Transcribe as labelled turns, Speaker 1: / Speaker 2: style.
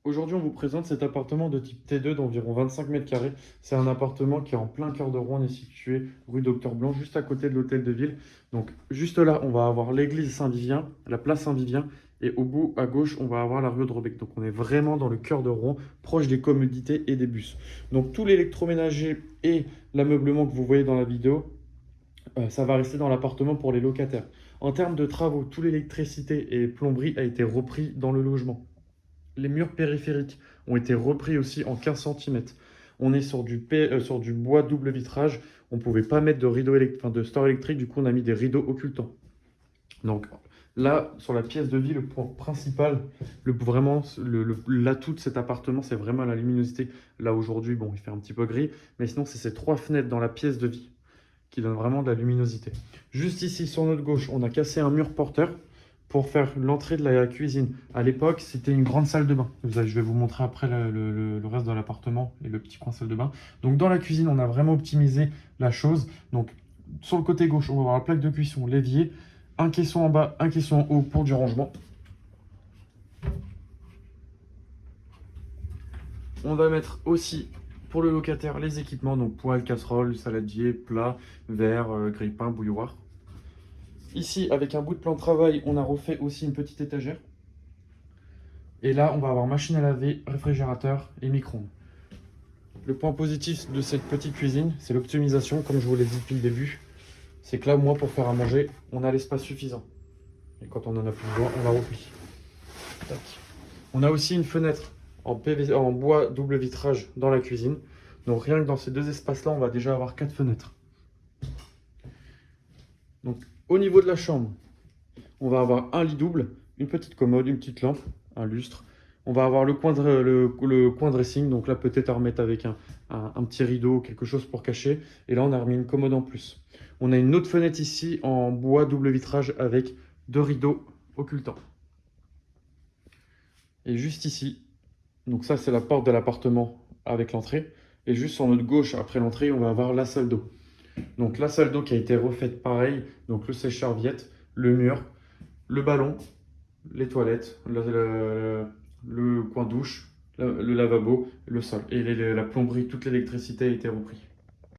Speaker 1: Aujourd'hui, on vous présente cet appartement de type T2 d'environ 25 mètres carrés. C'est un appartement qui est en plein cœur de Rouen. On est situé rue Docteur Blanc, juste à côté de l'hôtel de ville. Donc, juste là, on va avoir l'église Saint-Vivien, la place Saint-Vivien. Et au bout, à gauche, on va avoir la rue de Robec. Donc, on est vraiment dans le cœur de Rouen, proche des commodités et des bus. Donc, tout l'électroménager et l'ameublement que vous voyez dans la vidéo, ça va rester dans l'appartement pour les locataires. En termes de travaux, toute l'électricité et plomberie a été repris dans le logement. Les murs périphériques ont été repris aussi en 15 centimètres. On est sur du bois double vitrage. On ne pouvait pas mettre de rideau de store électrique, du coup on a mis des rideaux occultants. Donc là, sur la pièce de vie, le point principal, l'atout de cet appartement, c'est vraiment la luminosité. Là aujourd'hui, bon, il fait un petit peu gris, mais sinon c'est ces trois fenêtres dans la pièce de vie qui donnent vraiment de la luminosité. Juste ici, sur notre gauche, on a cassé un mur porteur pour faire l'entrée de la cuisine. À l'époque, c'était une grande salle de bain. Je vais vous montrer après le reste de l'appartement et le petit coin salle de bain. Donc dans la cuisine, on a vraiment optimisé la chose. Donc sur le côté gauche, on va avoir la plaque de cuisson, l'évier, un caisson en bas, un caisson en haut pour du rangement. On va mettre aussi pour le locataire les équipements, donc poêle, casserole, saladier, plat, verre, grille-pain, bouilloire. Ici, avec un bout de plan de travail, on a refait aussi une petite étagère. Et là, on va avoir machine à laver, réfrigérateur et micro-ondes. Le point positif de cette petite cuisine, c'est l'optimisation, comme je vous l'ai dit depuis le début. C'est que là, moi, pour faire à manger, on a l'espace suffisant. Et quand on en a plus besoin, on la replie. Tac. On a aussi une fenêtre en bois double vitrage dans la cuisine. Donc rien que dans ces deux espaces-là, on va déjà avoir 4 fenêtres. Donc au niveau de la chambre, on va avoir un lit double, une petite commode, une petite lampe, un lustre. On va avoir le coin dressing, donc là peut-être à remettre avec un petit rideau, quelque chose pour cacher. Et là on a remis une commode en plus. On a une autre fenêtre ici en bois double vitrage avec 2 rideaux occultants. Et juste ici, donc ça c'est la porte de l'appartement avec l'entrée. Et juste sur notre gauche, après l'entrée, on va avoir la salle d'eau. Donc la salle d'eau qui a été refaite pareil, donc le sèche-serviette, le mur, le ballon, les toilettes, le coin douche, le lavabo, le sol. Et la plomberie, toute l'électricité a été reprise.